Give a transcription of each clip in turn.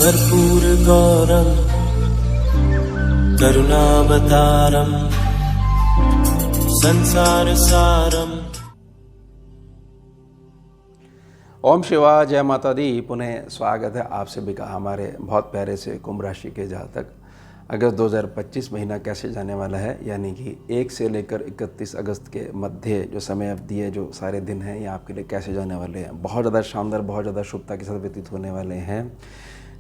कर्पूरगौरं करुणावतारं संसारसारम्। ओम शिवा, जय माता दी। पुनः स्वागत है आप सभी का हमारे बहुत प्यारे से कुंभ राशि के जातक अगस्त 2025 महीना कैसे जाने वाला है, यानी कि 1 से लेकर 31 अगस्त के मध्य जो समय अवधि है, जो सारे दिन हैं, ये आपके लिए कैसे जाने वाले हैं। बहुत ज़्यादा शानदार, बहुत ज़्यादा शुभता के साथ व्यतीत होने वाले हैं।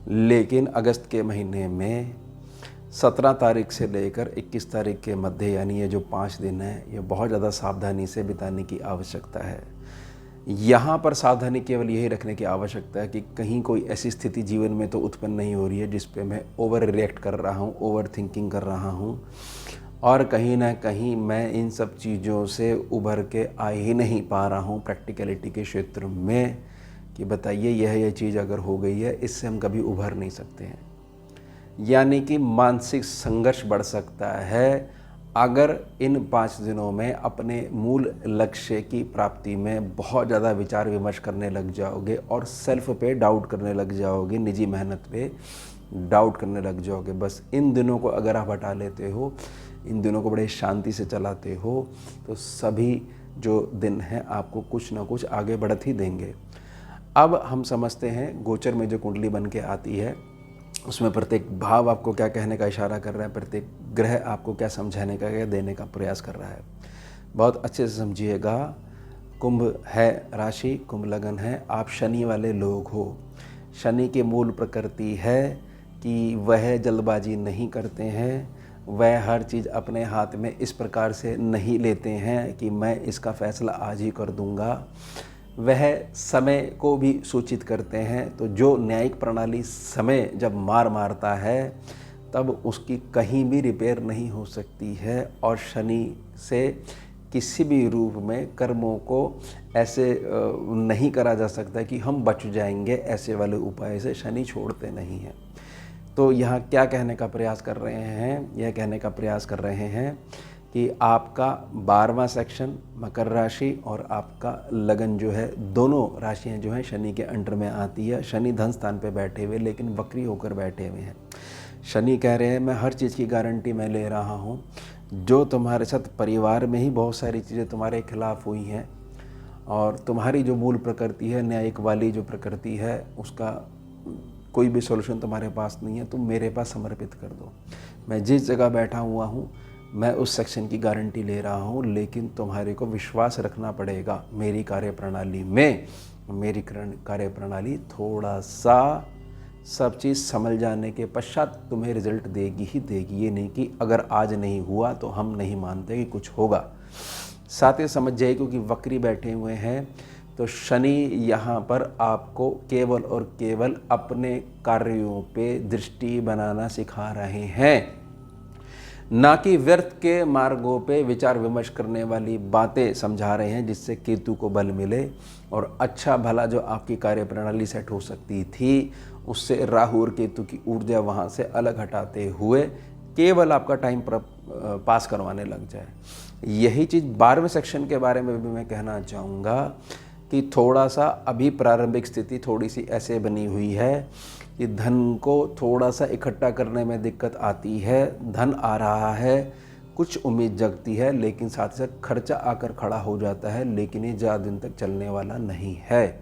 लेकिन अगस्त के महीने में 17 तारीख से लेकर 21 तारीख के मध्य, यानी ये जो 5 दिन हैं, ये बहुत ज़्यादा सावधानी से बिताने की आवश्यकता है। यहाँ पर सावधानी केवल यही रखने की आवश्यकता है कि कहीं कोई ऐसी स्थिति जीवन में तो उत्पन्न नहीं हो रही है जिस पे मैं ओवर रिएक्ट कर रहा हूँ, ओवर थिंकिंग कर रहा हूँ, और कहीं ना कहीं मैं इन सब चीज़ों से उभर के आ ही नहीं पा रहा हूँ प्रैक्टिकलिटी के क्षेत्र में, कि बताइए यह चीज़ अगर हो गई है, इससे हम कभी उभर नहीं सकते हैं। यानी कि मानसिक संघर्ष बढ़ सकता है अगर इन 5 दिनों में अपने मूल लक्ष्य की प्राप्ति में बहुत ज़्यादा विचार विमर्श करने लग जाओगे और सेल्फ पे डाउट करने लग जाओगे, निजी मेहनत पे डाउट करने लग जाओगे। बस इन दिनों को अगर आप हटा लेते हो, इन दिनों को बड़े शांति से चलाते हो, तो सभी जो दिन हैं आपको कुछ ना कुछ आगे बढ़त ही देंगे। अब हम समझते हैं गोचर में जो कुंडली बन के आती है, उसमें प्रत्येक भाव आपको क्या कहने का इशारा कर रहा है, प्रत्येक ग्रह आपको क्या समझाने का, क्या देने का प्रयास कर रहा है। बहुत अच्छे से समझिएगा। कुंभ है राशि, कुंभ लगन है, आप शनि वाले लोग हो। शनि की मूल प्रकृति है कि वह जल्दबाजी नहीं करते हैं, वह हर चीज़ अपने हाथ में इस प्रकार से नहीं लेते हैं कि मैं इसका फैसला आज ही कर दूंगा। वह समय को भी सूचित करते हैं। तो जो न्यायिक प्रणाली समय जब मारता है तब उसकी कहीं भी रिपेयर नहीं हो सकती है, और शनि से किसी भी रूप में कर्मों को ऐसे नहीं करा जा सकता कि हम बच जाएंगे। ऐसे वाले उपाय से शनि छोड़ते नहीं हैं। तो यहाँ क्या कहने का प्रयास कर रहे हैं, यह कहने का प्रयास कर रहे हैं कि आपका 12वां सेक्शन मकर राशि और आपका लगन जो है, दोनों राशियां जो हैं शनि के अंडर में आती है। शनि धन स्थान पे बैठे हुए लेकिन वक्री होकर बैठे हुए हैं। शनि कह रहे हैं मैं हर चीज़ की गारंटी मैं ले रहा हूँ। जो तुम्हारे साथ परिवार में ही बहुत सारी चीज़ें तुम्हारे खिलाफ हुई हैं, और तुम्हारी जो मूल प्रकृति है, न्यायिक वाली जो प्रकृति है, उसका कोई भी सॉल्यूशन तुम्हारे पास नहीं है, तुम मेरे पास समर्पित कर दो। मैं जिस जगह बैठा हुआ हूँ मैं उस सेक्शन की गारंटी ले रहा हूँ, लेकिन तुम्हारे को विश्वास रखना पड़ेगा मेरी कार्यप्रणाली में। मेरी कार्यप्रणाली थोड़ा सा सब चीज़ समझ जाने के पश्चात तुम्हें रिजल्ट देगी ही देगी। ये नहीं कि अगर आज नहीं हुआ तो हम नहीं मानते कि कुछ होगा। साथ ही समझ जाइए, क्योंकि वक्री बैठे हुए हैं तो शनि यहाँ पर आपको केवल और केवल अपने कार्यों पे दृष्टि बनाना सिखा रहे हैं, ना कि व्यर्थ के मार्गों पे विचार विमर्श करने वाली बातें समझा रहे हैं, जिससे केतु को बल मिले और अच्छा भला जो आपकी कार्यप्रणाली सेट हो सकती थी, उससे राहु और केतु की ऊर्जा वहाँ से अलग हटाते हुए केवल आपका टाइम पास करवाने लग जाए। यही चीज़ 12वें सेक्शन के बारे में भी मैं कहना चाहूँगा कि थोड़ा सा अभी प्रारंभिक स्थिति थोड़ी सी ऐसे बनी हुई है कि धन को थोड़ा सा इकट्ठा करने में दिक्कत आती है। धन आ रहा है, कुछ उम्मीद जगती है, लेकिन साथ ही साथ खर्चा आकर खड़ा हो जाता है, लेकिन ये ज़्यादा दिन तक चलने वाला नहीं है,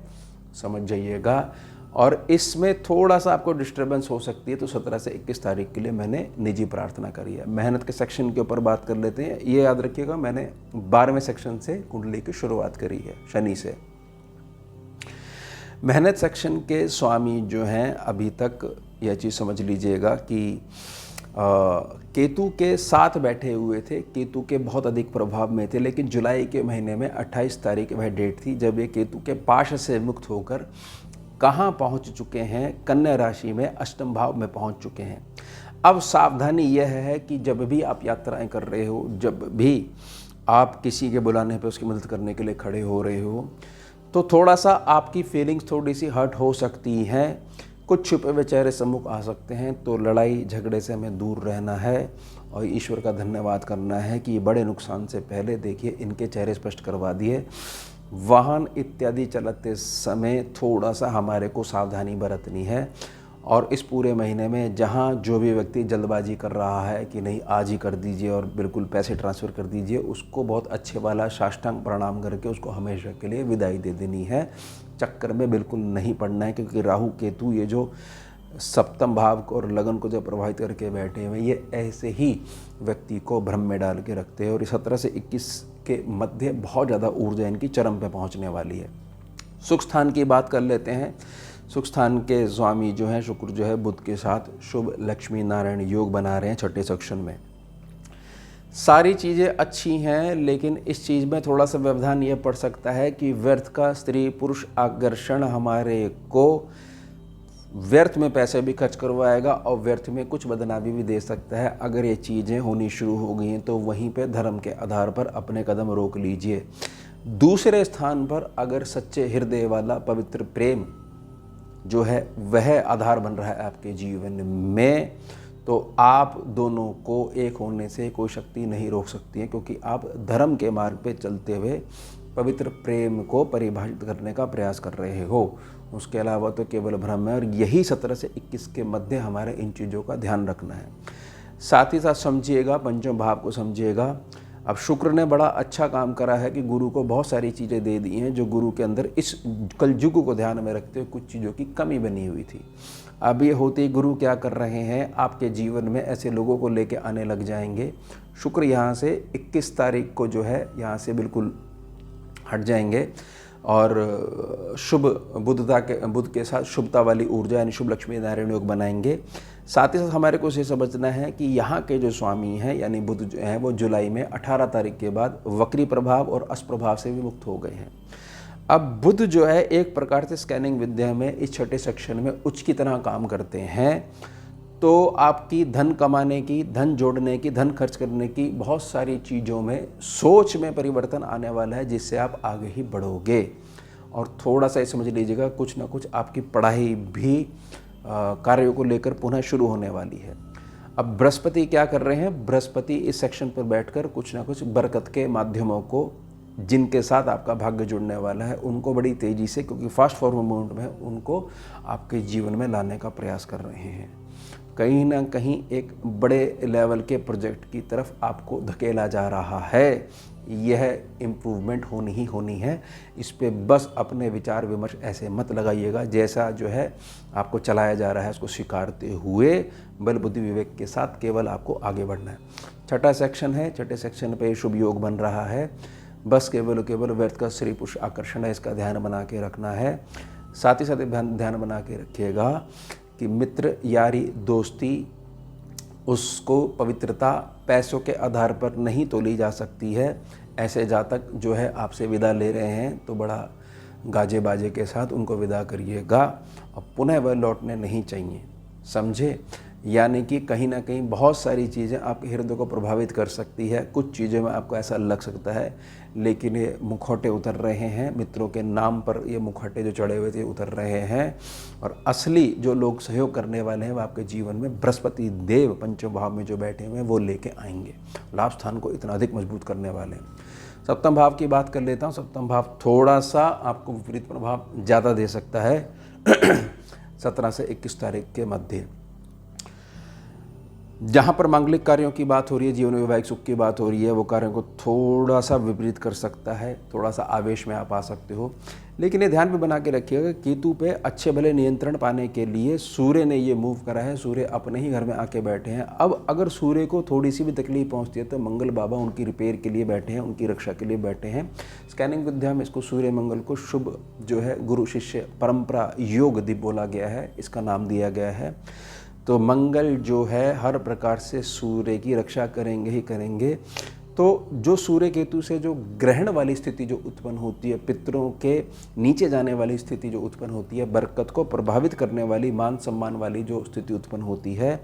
समझ जाइएगा। और इसमें थोड़ा सा आपको डिस्टर्बेंस हो सकती है, तो 17 से 21 तारीख के लिए मैंने निजी प्रार्थना करी है। मेहनत के सेक्शन के ऊपर बात कर लेते हैं। ये याद रखिएगा, मैंने 12वें सेक्शन से कुंडली की शुरुआत करी है, शनि से। मेहनत सेक्शन के स्वामी जो हैं, अभी तक यह चीज़ समझ लीजिएगा कि केतु के साथ बैठे हुए थे, केतु के बहुत अधिक प्रभाव में थे, लेकिन जुलाई के महीने में 28 तारीख वह डेट थी जब ये केतु के पाश से मुक्त होकर कहाँ पहुँच चुके हैं, कन्या राशि में अष्टम भाव में पहुँच चुके हैं। अब सावधानी यह है कि जब भी आप यात्राएं कर रहे हो, जब भी आप किसी के बुलाने पर उसकी मदद करने के लिए खड़े हो रहे हो, तो थोड़ा सा आपकी फीलिंग्स थोड़ी सी हर्ट हो सकती हैं, कुछ छुपे हुए चेहरे सम्मुख आ सकते हैं। तो लड़ाई झगड़े से हमें दूर रहना है और ईश्वर का धन्यवाद करना है कि बड़े नुकसान से पहले देखिए इनके चेहरे स्पष्ट करवा दिए। वाहन इत्यादि चलाते समय थोड़ा सा हमारे को सावधानी बरतनी है और इस पूरे महीने में जहाँ जो भी व्यक्ति जल्दबाजी कर रहा है कि नहीं आज ही कर दीजिए और बिल्कुल पैसे ट्रांसफ़र कर दीजिए, उसको बहुत अच्छे वाला साष्टांग प्रणाम करके उसको हमेशा के लिए विदाई दे देनी है। चक्कर में बिल्कुल नहीं पड़ना है, क्योंकि राहु केतु ये जो सप्तम भाव को और लगन को जो प्रभावित करके बैठे हुए, ये ऐसे ही व्यक्ति को भ्रम में डाल के रखते हैं। और इस 17 से 21 के मध्य बहुत ज़्यादा ऊर्जा इनकी चरम पे पहुंचने वाली है। सुख स्थान की बात कर लेते हैं। सुख स्थान के स्वामी जो हैं शुक्र जो है बुध के साथ शुभ लक्ष्मी नारायण योग बना रहे हैं छठे सेक्शन में। सारी चीज़ें अच्छी हैं, लेकिन इस चीज़ में थोड़ा सा व्यवधान ये पड़ सकता है कि व्यर्थ का स्त्री पुरुष आकर्षण हमारे को व्यर्थ में पैसे भी खर्च करवाएगा और व्यर्थ में कुछ बदनामी भी दे सकता है। अगर ये चीज़ें होनी शुरू हो गई हैं तो वहीं पे धर्म के आधार पर अपने कदम रोक लीजिए। दूसरे स्थान पर अगर सच्चे हृदय वाला पवित्र प्रेम जो है वह आधार बन रहा है आपके जीवन में, तो आप दोनों को एक होने से कोई शक्ति नहीं रोक सकती है, क्योंकि आप धर्म के मार्ग पे चलते हुए पवित्र प्रेम को परिभाषित करने का प्रयास कर रहे हो। उसके अलावा तो केवल भ्रम है, और यही 17 से 21 के मध्य हमारे इन चीज़ों का ध्यान रखना है। साथ ही साथ समझिएगा, पंचम भाव को समझिएगा। अब शुक्र ने बड़ा अच्छा काम करा है कि गुरु को बहुत सारी चीज़ें दे दी हैं जो गुरु के अंदर इस कलयुग को ध्यान में रखते हुए कुछ चीज़ों की कमी बनी हुई थी। अब ये होते ही गुरु क्या कर रहे हैं, आपके जीवन में ऐसे लोगों को लेके आने लग जाएंगे। शुक्र यहाँ से 21 तारीख को जो है यहाँ से बिल्कुल हट जाएंगे और शुभ बुध के साथ शुभता वाली ऊर्जा यानी शुभ लक्ष्मी नारायण योग बनाएंगे। साथ ही साथ हमारे को ये समझना है कि यहाँ के जो स्वामी हैं यानी बुध जो हैं वो जुलाई में 18 तारीख के बाद वक्री प्रभाव और अष्प्रभाव से भी मुक्त हो गए हैं। अब बुध जो है एक प्रकार से स्कैनिंग विद्या में इस छठे सेक्शन में उच्च की तरह काम करते हैं, तो आपकी धन कमाने की, धन जोड़ने की, धन खर्च करने की बहुत सारी चीज़ों में सोच में परिवर्तन आने वाला है, जिससे आप आगे ही बढ़ोगे। और थोड़ा सा ये समझ लीजिएगा कुछ ना कुछ आपकी पढ़ाई भी कार्यों को लेकर पुनः शुरू होने वाली है। अब बृहस्पति क्या कर रहे हैं, बृहस्पति इस सेक्शन पर बैठकर कुछ ना कुछ बरकत के माध्यमों को जिनके साथ आपका भाग्य जुड़ने वाला है उनको बड़ी तेज़ी से, क्योंकि फास्ट फॉरवर्ड मूवमेंट में उनको आपके जीवन में लाने का प्रयास कर रहे हैं। कहीं ना कहीं एक बड़े लेवल के प्रोजेक्ट की तरफ आपको धकेला जा रहा है। यह इम्प्रूवमेंट होनी ही होनी है। इस पे बस अपने विचार विमर्श ऐसे मत लगाइएगा, जैसा जो है आपको चलाया जा रहा है उसको स्वीकारते हुए बल बुद्धि विवेक के साथ केवल आपको आगे बढ़ना है। छठा सेक्शन है, छठे सेक्शन पे शुभ योग बन रहा है। बस केवल व्यर्थ का स्त्री पुरुष आकर्षण है, इसका ध्यान बना के रखना है। साथ ही साथ ध्यान बना के रखिएगा कि मित्र यारी दोस्ती उसको पवित्रता पैसों के आधार पर नहीं तोली जा सकती है। ऐसे जातक जो है आपसे विदा ले रहे हैं तो बड़ा गाजे बाजे के साथ उनको विदा करिएगा और पुनः वह लौटने नहीं चाहिए, समझे। यानी कि कहीं ना कहीं बहुत सारी चीज़ें आपके हृदय को प्रभावित कर सकती है। कुछ चीज़ों में आपको ऐसा लग सकता है, लेकिन ये मुखौटे उतर रहे हैं, मित्रों के नाम पर ये मुखौटे जो चढ़े हुए थे उतर रहे हैं। और असली जो लोग सहयोग करने वाले हैं वो आपके जीवन में बृहस्पति देव पंचम भाव में जो बैठे हुए हैं वो लेके आएंगे, लाभ स्थान को इतना अधिक मजबूत करने वाले हैं। सप्तम भाव की बात कर लेता हूँ। सप्तम भाव थोड़ा सा आपको विपरीत प्रभाव ज़्यादा दे सकता है 17 से 21 तारीख के मध्य। जहाँ पर मांगलिक कार्यों की बात हो रही है, जीवन वैवाहिक सुख की बात हो रही है, वो कार्यों को थोड़ा सा विपरीत कर सकता है, थोड़ा सा आवेश में आप आ सकते हो। लेकिन ये ध्यान भी बना के रखिएगा केतु पे अच्छे भले नियंत्रण पाने के लिए सूर्य ने ये मूव करा है। सूर्य अपने ही घर में आके बैठे हैं। अब अगर सूर्य को थोड़ी सी भी तकलीफ पहुंचती है तो मंगल बाबा उनकी रिपेयर के लिए बैठे हैं, उनकी रक्षा के लिए बैठे हैं। स्कैनिंग विद्या में इसको सूर्य मंगल को शुभ जो है गुरु शिष्य परंपरा योग दीप बोला गया है, इसका नाम दिया गया है। तो मंगल जो है हर प्रकार से सूर्य की रक्षा करेंगे ही करेंगे। तो जो सूर्य केतु से जो ग्रहण वाली स्थिति जो उत्पन्न होती है, पितरों के नीचे जाने वाली स्थिति जो उत्पन्न होती है, बरकत को प्रभावित करने वाली मान सम्मान वाली जो स्थिति उत्पन्न होती है,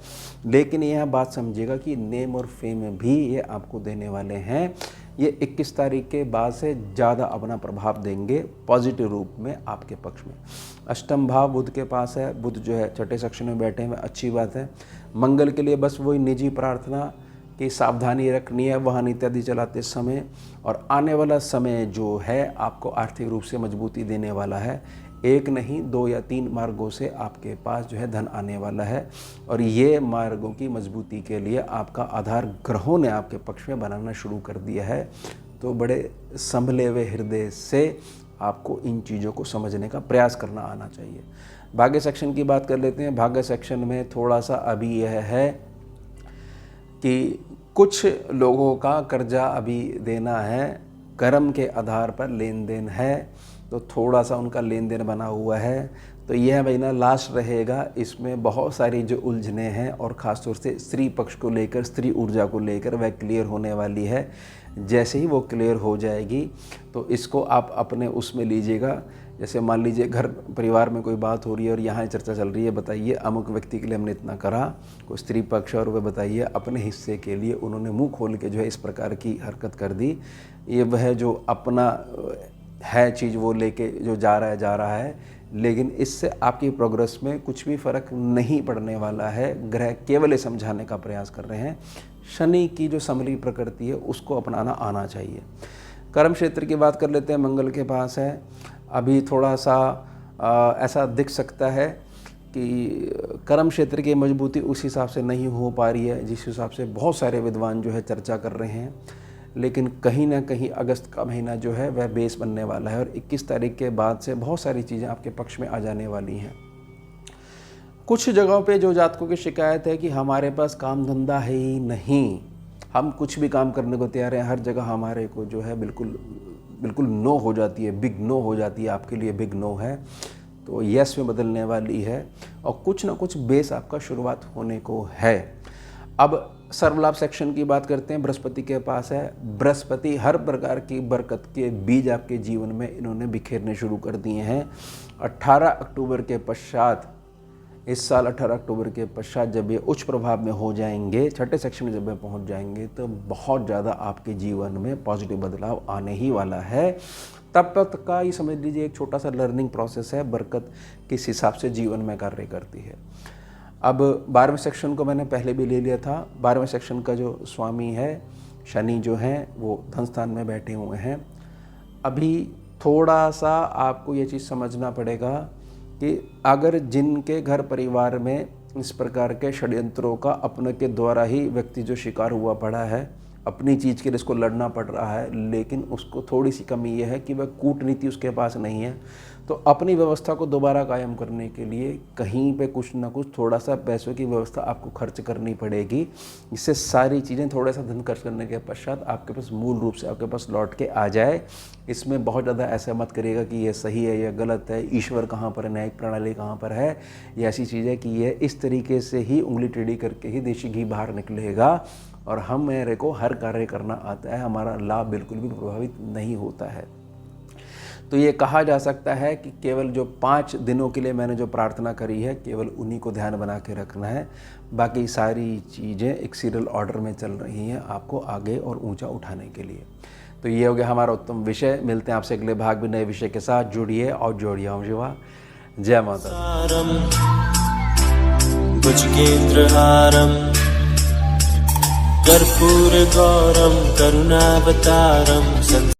लेकिन यह बात समझिएगा कि नेम और फेम भी ये आपको देने वाले हैं। ये 21 तारीख के बाद से ज़्यादा अपना प्रभाव देंगे पॉजिटिव रूप में आपके पक्ष में। अष्टम भाव बुध के पास है, बुध जो है छठे सेक्शन में बैठे हैं, अच्छी बात है। मंगल के लिए बस वही निजी प्रार्थना कि सावधानी रखनी है वाहन इत्यादि चलाते समय, और आने वाला समय जो है आपको आर्थिक रूप से मजबूती देने वाला है। एक नहीं 2 या 3 मार्गों से आपके पास जो है धन आने वाला है। और ये मार्गों की मजबूती के लिए आपका आधार ग्रहों ने आपके पक्ष में बनाना शुरू कर दिया है। तो बड़े संभले हुए हृदय से आपको इन चीज़ों को समझने का प्रयास करना आना चाहिए। भाग्य सेक्शन की बात कर लेते हैं। भाग्य सेक्शन में थोड़ा सा अभी यह है कि कुछ लोगों का कर्जा अभी देना है, कर्म के आधार पर लेन देन है, तो थोड़ा सा उनका लेन देन बना हुआ है। तो यह महीना लास्ट रहेगा, इसमें बहुत सारी जो उलझने हैं और ख़ासतौर से स्त्री पक्ष को लेकर, स्त्री ऊर्जा को लेकर वह क्लियर होने वाली है। जैसे ही वो क्लियर हो जाएगी तो इसको आप अपने उसमें लीजिएगा। जैसे मान लीजिए घर परिवार में कोई बात हो रही है और यहाँ चर्चा चल रही है, बताइए अमुक व्यक्ति के लिए हमने इतना करा, कोई स्त्री पक्ष, और वह बताइए अपने हिस्से के लिए उन्होंने मुंह खोल के जो है इस प्रकार की हरकत कर दी। ये वह जो अपना है चीज़ वो लेके जो जा रहा है, लेकिन इससे आपकी प्रोग्रेस में कुछ भी फ़र्क नहीं पड़ने वाला है। ग्रह केवल ये समझाने का प्रयास कर रहे हैं, शनि की जो समरी प्रकृति है उसको अपनाना आना चाहिए। कर्म क्षेत्र की बात कर लेते हैं। मंगल के पास है, अभी थोड़ा सा ऐसा दिख सकता है कि कर्म क्षेत्र की मजबूती उस हिसाब से नहीं हो पा रही है जिस हिसाब से बहुत सारे विद्वान जो है चर्चा कर रहे हैं। लेकिन कहीं ना कहीं अगस्त का महीना जो है वह बेस बनने वाला है और 21 तारीख के बाद से बहुत सारी चीज़ें आपके पक्ष में आ जाने वाली हैं। कुछ जगहों पे जो जातकों की शिकायत है कि हमारे पास काम धंधा है ही नहीं, हम कुछ भी काम करने को तैयार हैं, हर जगह हमारे को जो है बिल्कुल नो हो जाती है, बिग नो हो जाती है, आपके लिए बिग नो है, तो यस में बदलने वाली है और कुछ ना कुछ बेस आपका शुरुआत होने को है। अब सर्वलाभ सेक्शन की बात करते हैं। बृहस्पति के पास है। बृहस्पति हर प्रकार की बरकत के बीज आपके जीवन में इन्होंने बिखेरने शुरू कर दिए हैं। 18 अक्टूबर के पश्चात, इस साल 18 अक्टूबर के पश्चात जब ये उच्च प्रभाव में हो जाएंगे, छठे सेक्शन में जब ये पहुंच जाएंगे, तो बहुत ज़्यादा आपके जीवन में पॉजिटिव बदलाव आने ही वाला है। तब तक का ये समझ लीजिए एक छोटा सा लर्निंग प्रोसेस है, बरकत किस हिसाब से जीवन में कार्य करती है। अब 12वें सेक्शन को मैंने पहले भी ले लिया था। 12वें सेक्शन का जो स्वामी है शनि जो हैं वो धन स्थान में बैठे हुए हैं। अभी थोड़ा सा आपको ये चीज़ समझना पड़ेगा कि अगर जिनके घर परिवार में इस प्रकार के षड्यंत्रों का अपने के द्वारा ही व्यक्ति जो शिकार हुआ पड़ा है, अपनी चीज़ के लिए इसको लड़ना पड़ रहा है, लेकिन उसको थोड़ी सी कमी यह है कि वह कूटनीति उसके पास नहीं है, तो अपनी व्यवस्था को दोबारा कायम करने के लिए कहीं पे कुछ ना कुछ थोड़ा सा पैसों की व्यवस्था आपको खर्च करनी पड़ेगी। इससे सारी चीज़ें थोड़ा सा धन खर्च करने के पश्चात आपके पास मूल रूप से आपके पास लौट के आ जाए। इसमें बहुत ज़्यादा ऐसा मत करिएगा कि ये सही है या गलत है, ईश्वर कहाँ पर है, न्यायिक प्रणाली कहाँ पर है, ये ऐसी चीज़ है कि ये इस तरीके से ही उंगली टेढ़ी करके ही देशी घी बाहर निकलेगा और हम मेरे को हर कार्य करना आता है, हमारा लाभ बिल्कुल भी प्रभावित नहीं होता है। तो ये कहा जा सकता है कि केवल जो 5 दिनों के लिए मैंने जो प्रार्थना करी है केवल उन्हीं को ध्यान बना के रखना है, बाकी सारी चीज़ें एक सीरियल ऑर्डर में चल रही हैं आपको आगे और ऊंचा उठाने के लिए। तो ये हो गया हमारा उत्तम विषय। मिलते हैं आपसे अगले भाग में नए विषय के साथ। जुड़िए और जोड़िए। ओम शिवा, जय माता। भुजगेन्द्रहारम् कर्पूरगौरं करुणावतारम्